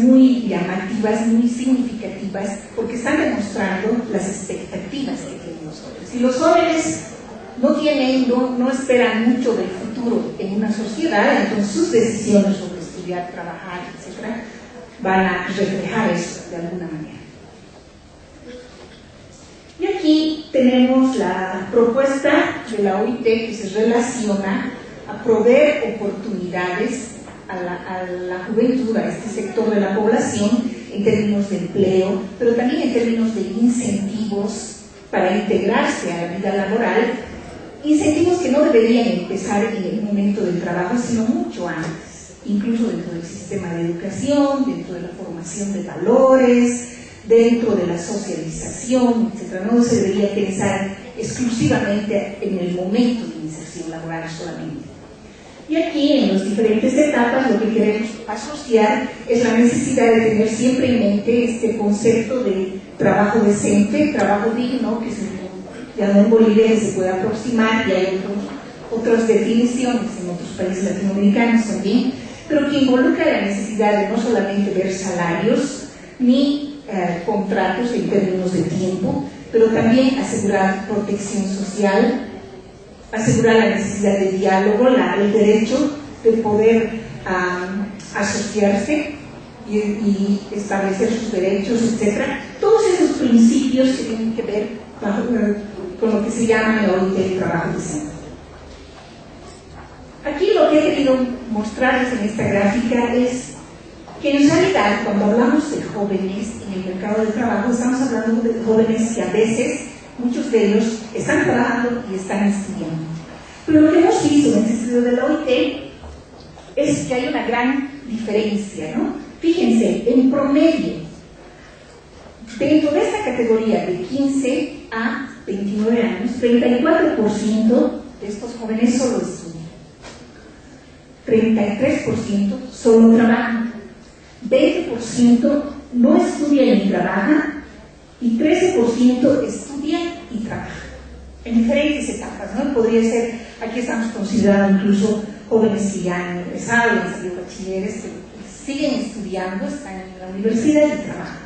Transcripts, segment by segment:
muy llamativas, muy significativas, porque están demostrando las expectativas que tienen los jóvenes. Y los jóvenes no esperan mucho del futuro en una sociedad, entonces sus decisiones sobre estudiar, trabajar, etc., van a reflejar eso de alguna manera. Y aquí tenemos la propuesta de la OIT que se relaciona a proveer oportunidades a la juventud, a este sector de la población, en términos de empleo, pero también en términos de incentivos para integrarse a la vida laboral, incentivos que no deberían empezar en el momento del trabajo, sino mucho antes, incluso dentro del sistema de educación, dentro de la formación de valores, dentro de la socialización, etc. No se debería pensar exclusivamente en el momento de inserción laboral solamente. Y aquí, en las diferentes etapas, lo que queremos asociar es la necesidad de tener siempre en mente este concepto de trabajo decente, trabajo digno, que ya en Bolivia se puede aproximar, y hay otras definiciones en otros países latinoamericanos también, pero que involucra la necesidad de no solamente ver salarios ni contratos en términos de tiempo, pero también asegurar protección social, asegurar la necesidad de diálogo, el derecho de poder asociarse y establecer sus derechos, etc. Todos esos principios que tienen que ver con lo que se llama la OIT del trabajo decente. Aquí lo que he querido mostrarles en esta gráfica es que en realidad cuando hablamos de jóvenes en el mercado del trabajo estamos hablando de jóvenes que a veces muchos de ellos están trabajando y están estudiando. Pero lo que hemos visto en el estudio de la OIT es que hay una gran diferencia, ¿no? Fíjense, en promedio, dentro de esta categoría de 15 a 29 años, 34% de estos jóvenes solo estudian, 33% solo trabajan, 20% no estudian ni trabajan, y 13% estudian y trabajan en diferentes etapas, ¿no? Podría ser, aquí estamos considerando incluso jóvenes que ya han egresado, han salido bachilleres, que siguen estudiando, están en la universidad y trabajan.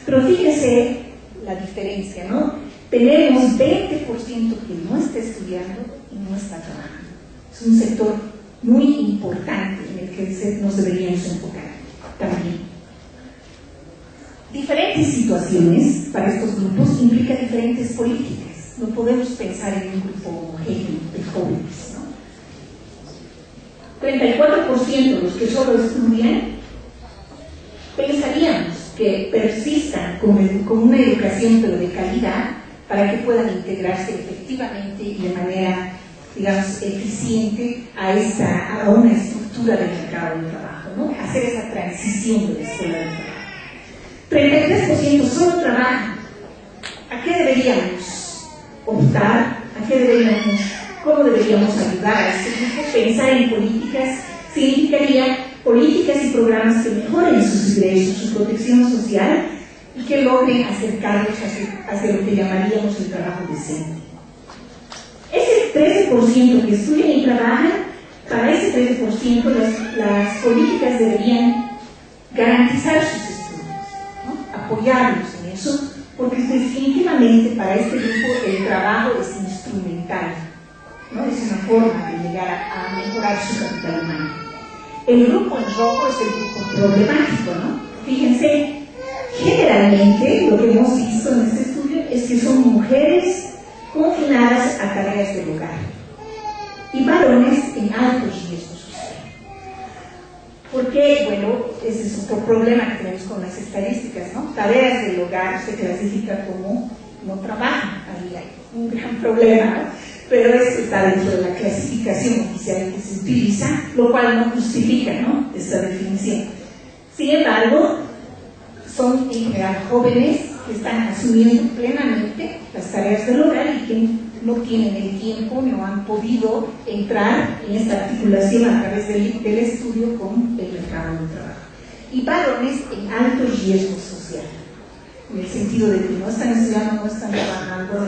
Pero fíjese la diferencia, ¿no? Tenemos 20% que no está estudiando y no está trabajando. Es un sector muy importante en el que nos deberíamos enfocar también. Diferentes situaciones para estos grupos implican diferentes políticas. No podemos pensar en un grupo homogéneo de jóvenes, ¿no? 34% de los que solo estudian, pensaríamos que persistan con una educación pero de calidad para que puedan integrarse efectivamente y de manera, digamos, eficiente a una estructura del mercado del trabajo, ¿no? Hacer esa transición de la escuela del trabajo. 33% solo trabajan. ¿A qué deberíamos optar? ¿Cómo deberíamos ayudar a este grupo? Pensar en políticas significaría políticas y programas que mejoren sus ingresos, su protección social y que logren acercarlos hacia lo que llamaríamos el trabajo decente. Ese 13% que estudian y trabajan, para ese 13% las políticas deberían garantizar sus estudios, ¿no? Apoyarlos en eso, porque definitivamente para este grupo el trabajo es instrumental, ¿no? Es una forma de llegar a mejorar su capital humano. El grupo en rojo es el grupo problemático, ¿no? Fíjense, generalmente lo que hemos visto en este estudio es que son mujeres confinadas a tareas del hogar y varones en alto riesgo social. Porque, bueno, ese es otro problema que tenemos con las estadísticas, ¿no? Tareas del hogar se clasifica como no trabajan, ahí hay un gran problema, ¿no? Pero esto está dentro de la clasificación oficial que se utiliza, lo cual no justifica, ¿no?, esta definición. Sin embargo, son en general jóvenes que están asumiendo plenamente las tareas del hogar y que no tienen el tiempo, no han podido entrar en esta articulación a través del estudio con el mercado del trabajo. Y varones en alto riesgo social, en el sentido de que no están estudiando, no están trabajando,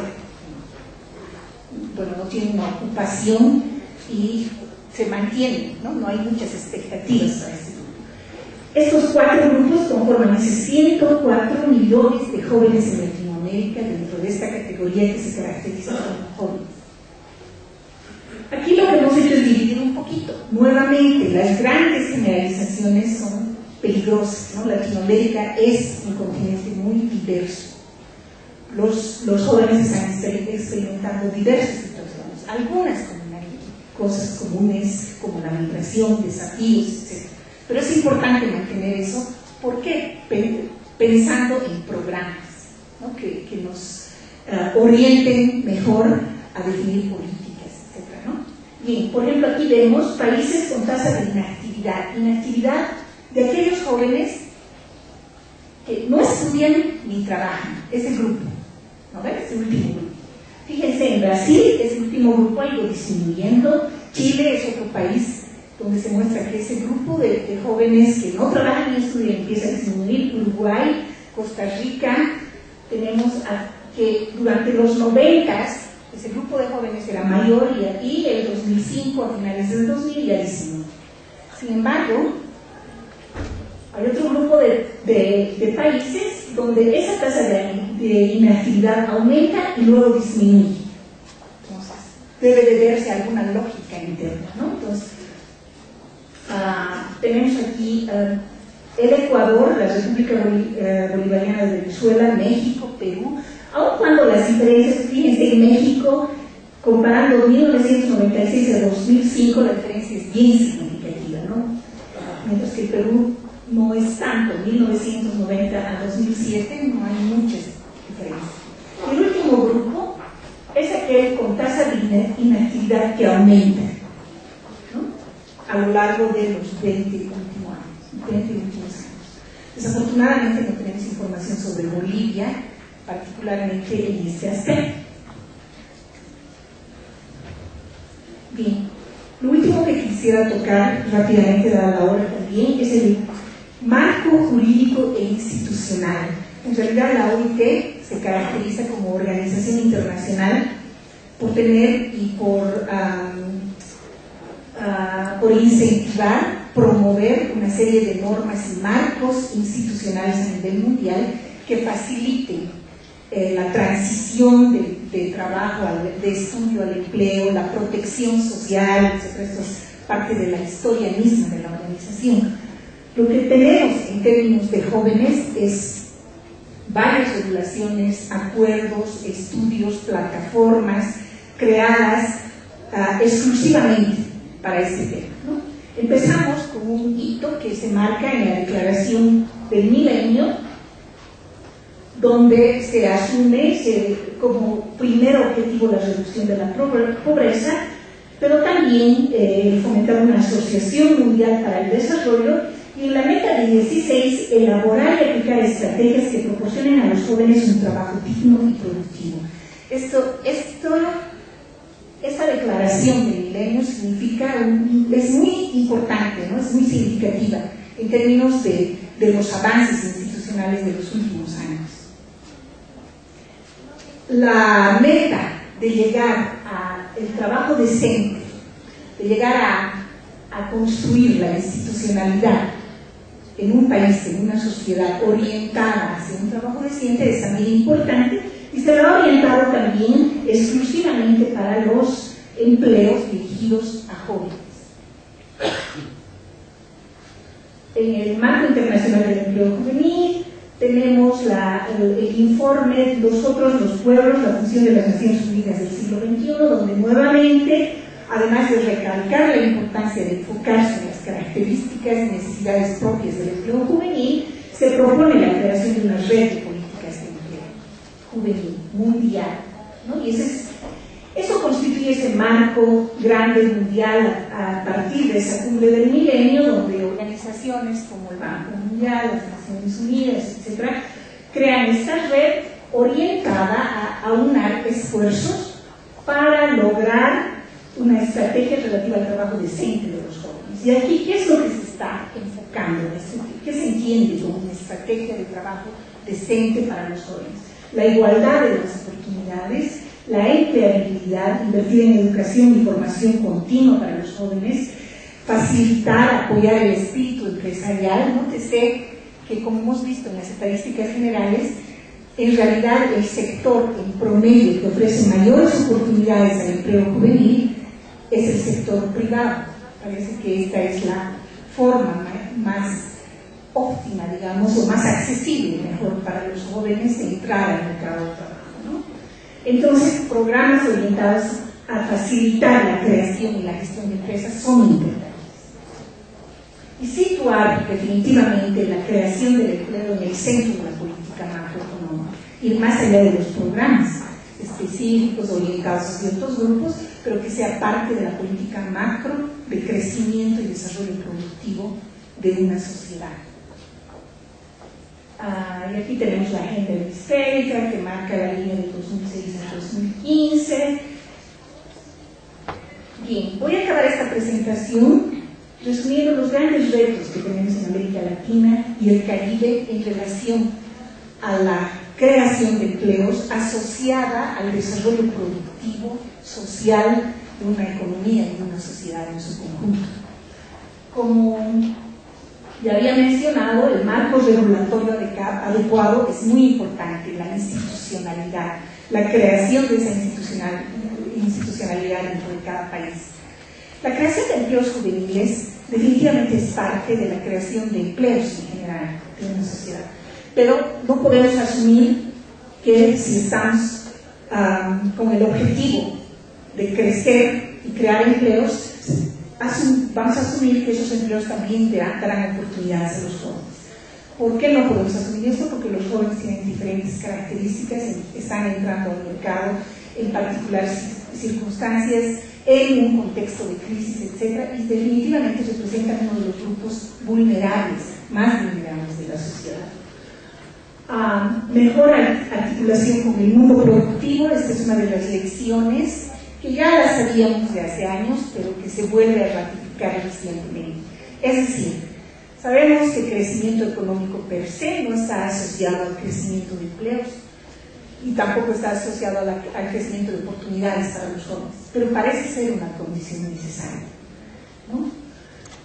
bueno, no tienen una ocupación y se mantienen, ¿no? No hay muchas expectativas para este grupo. Estos 4 grupos conforman esos 104 millones de jóvenes en Latinoamérica dentro de esta categoría que se caracteriza como jóvenes. Aquí lo que hemos hecho es dividir un poquito. Nuevamente, las grandes generalizaciones son peligrosas, ¿no? Latinoamérica es un continente muy diverso. Los jóvenes están experimentando diversas situaciones, algunas cosas comunes como la migración, desafíos, etc. Pero es importante mantener eso, ¿por qué? Pensando en programas, ¿no? que nos orienten mejor a definir políticas, etc., ¿no? Bien, por ejemplo, aquí vemos países con tasa de inactividad de aquellos jóvenes que no estudian ni trabajan, ese grupo, ¿no ven? Ese último grupo. Fíjense, en Brasil ese último grupo ha ido disminuyendo, Chile es otro país donde se muestra que ese grupo de jóvenes que no trabajan ni estudian empieza a disminuir. Uruguay, Costa Rica, tenemos que durante los 90 ese grupo de jóvenes era mayor y en el 2005, a finales del 2000, ya disminuyó. Sin embargo, hay otro grupo de países donde esa tasa de inactividad aumenta y luego disminuye. Entonces, debe de verse alguna lógica interna, ¿no? Entonces, tenemos aquí el Ecuador, la República Bolivariana de Venezuela, México, Perú, aun cuando las diferencias, fíjense, en México, comparando 1996 a 2005, la diferencia es bien significativa, ¿no? Mientras que Perú no es tanto, 1990 a 2007 no hay muchas diferencias. El último grupo es aquel con tasa de inactividad que aumenta, ¿no? A lo largo de los 20 últimos años. Desafortunadamente no tenemos información sobre Bolivia, particularmente en este aspecto. Bien, lo último que quisiera tocar rápidamente, dada la hora también, es el marco jurídico e institucional. En realidad la OIT se caracteriza como organización internacional por tener y por incentivar, promover una serie de normas y marcos institucionales a nivel mundial que faciliten la transición de trabajo, de estudio al empleo, la protección social, etc. Esto es parte de la historia misma de la organización. Lo que tenemos en términos de jóvenes es varias regulaciones, acuerdos, estudios, plataformas creadas exclusivamente para este tema, ¿no? Empezamos con un hito que se marca en la Declaración del Milenio, donde se asume como primer objetivo la reducción de la pobreza, pero también fomentar una asociación mundial para el desarrollo y en la meta de 16 elaborar y aplicar estrategias que proporcionen a los jóvenes un trabajo digno y productivo. Esta declaración del milenio es muy importante, ¿no? Es muy significativa en términos de los avances institucionales de los últimos años. La meta de llegar al trabajo decente, de llegar a construir la institucionalidad en un país, en una sociedad orientada hacia un trabajo decente es también importante y se lo ha orientado también exclusivamente para los empleos dirigidos a jóvenes. En el marco internacional del empleo juvenil tenemos el informe Nosotros los pueblos, la función de las Naciones Unidas del siglo XXI, donde nuevamente, además de recalcar la importancia de enfocarse en las características y necesidades propias del empleo juvenil, se propone la creación de una red de políticas de empleo juvenil mundial, ¿no? Y eso constituye ese marco grande mundial a partir de esa cumbre del milenio, donde organizaciones como el Banco Mundial, las Naciones Unidas, etc., crean esta red orientada a aunar esfuerzos para lograr una estrategia relativa al trabajo decente de los jóvenes. Y aquí, ¿qué es lo que se está enfocando? ¿Qué se entiende como una estrategia de trabajo decente para los jóvenes? La igualdad de las oportunidades, la empleabilidad, invertir en educación y formación continua para los jóvenes, facilitar, apoyar el espíritu empresarial. Nótese que, como hemos visto en las estadísticas generales, en realidad el sector en promedio que ofrece mayores oportunidades al empleo juvenil es el sector privado. Parece que esta es la forma más óptima, digamos, o más accesible, mejor, para los jóvenes de entrar al mercado de trabajo, ¿no? Entonces, programas orientados a facilitar la creación y la gestión de empresas son importantes. Y situar definitivamente la creación del empleo en el centro de la política macroeconómica, ir más allá de los programas específicos orientados a ciertos grupos, pero que sea parte de la política macro de crecimiento y desarrollo productivo de una sociedad. Y aquí tenemos la agenda hemisférica que marca la línea del 2006 al 2015. Bien, voy a acabar esta presentación resumiendo los grandes retos que tenemos en América Latina y el Caribe en relación a la creación de empleos asociada al desarrollo productivo, social de una economía y de una sociedad en su conjunto. Como ya había mencionado, el marco regulatorio adecuado es muy importante, la institucionalidad, la creación de esa institucionalidad dentro de cada país. La creación de empleos juveniles definitivamente es parte de la creación de empleos en general de una sociedad, pero no podemos asumir que si estamos con el objetivo de crecer y crear empleos, vamos a asumir que esos empleos también darán oportunidades a los jóvenes. ¿Por qué no podemos asumir esto? Porque los jóvenes tienen diferentes características, están entrando al mercado en particulares circunstancias, en un contexto de crisis, etc. Y definitivamente representan uno de los grupos vulnerables, más vulnerables de la sociedad. Mejor articulación con el mundo productivo, esta es una de las lecciones que ya las sabíamos de hace años, pero que se vuelve a ratificar recientemente. Es decir, sabemos que el crecimiento económico per se no está asociado al crecimiento de empleos y tampoco está asociado al crecimiento de oportunidades para los jóvenes, pero parece ser una condición necesaria, ¿no?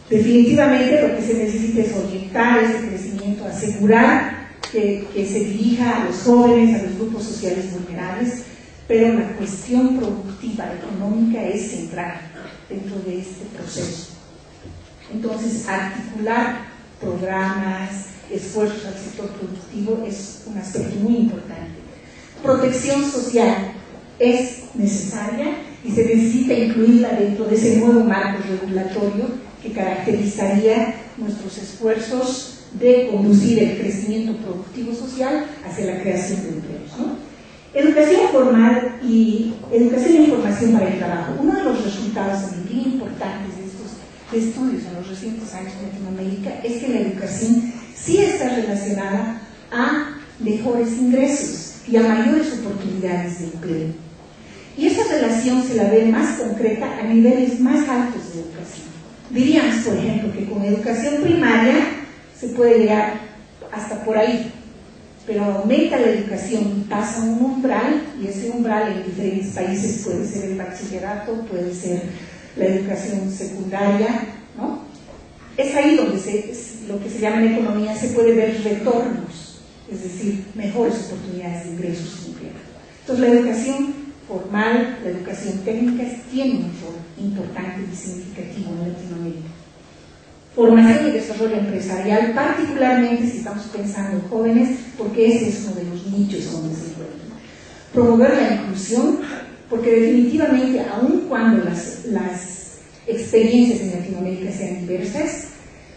Definitivamente lo que se necesita es orientar ese crecimiento, asegurar que se dirija a los jóvenes, a los grupos sociales vulnerables, pero la cuestión productiva económica es central dentro de este proceso. Entonces, articular programas, esfuerzos al sector productivo es un aspecto muy importante. Protección social es necesaria y se necesita incluirla dentro de ese nuevo marco regulatorio que caracterizaría nuestros esfuerzos de conducir el crecimiento productivo social hacia la creación de empleos, ¿no? Educación formal y educación e información para el trabajo. Uno de los resultados también bien importantes de estos estudios en los recientes años en Latinoamérica es que la educación sí está relacionada a mejores ingresos y a mayores oportunidades de empleo. Y esa relación se la ve más concreta a niveles más altos de educación. Diríamos, por ejemplo, que con educación primaria se puede llegar hasta por ahí, pero aumenta la educación y pasa un umbral, y ese umbral en diferentes países puede ser el bachillerato, puede ser la educación secundaria, ¿no? Es ahí donde lo que se llama en economía se puede ver retornos, es decir, mejores oportunidades de ingresos y empleo. Entonces la educación formal, la educación técnica tiene un rol importante y significativo en Latinoamérica. Formación y desarrollo empresarial, particularmente si estamos pensando en jóvenes, porque ese es uno de los nichos donde se encuentran. Promover la inclusión, porque definitivamente, aun cuando las experiencias en Latinoamérica sean diversas,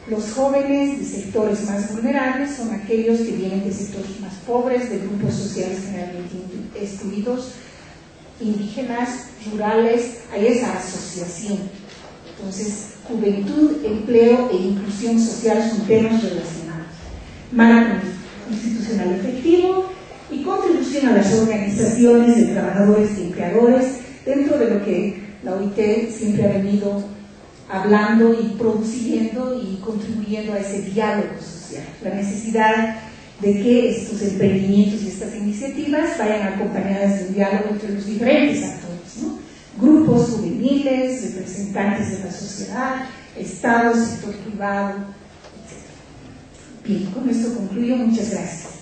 los jóvenes de sectores más vulnerables son aquellos que vienen de sectores más pobres, de grupos sociales generalmente excluidos, indígenas, rurales, hay esa asociación. Entonces, juventud, empleo e inclusión social son temas relacionados. Marco institucional efectivo y contribución a las organizaciones de trabajadores y empleadores dentro de lo que la OIT siempre ha venido hablando y produciendo y contribuyendo a ese diálogo social. La necesidad de que estos emprendimientos y estas iniciativas vayan acompañadas de un diálogo entre los diferentes actores, ¿no? Grupos juveniles, representantes de la sociedad, Estado, sector privado, etc. Bien, con esto concluyo. Muchas gracias.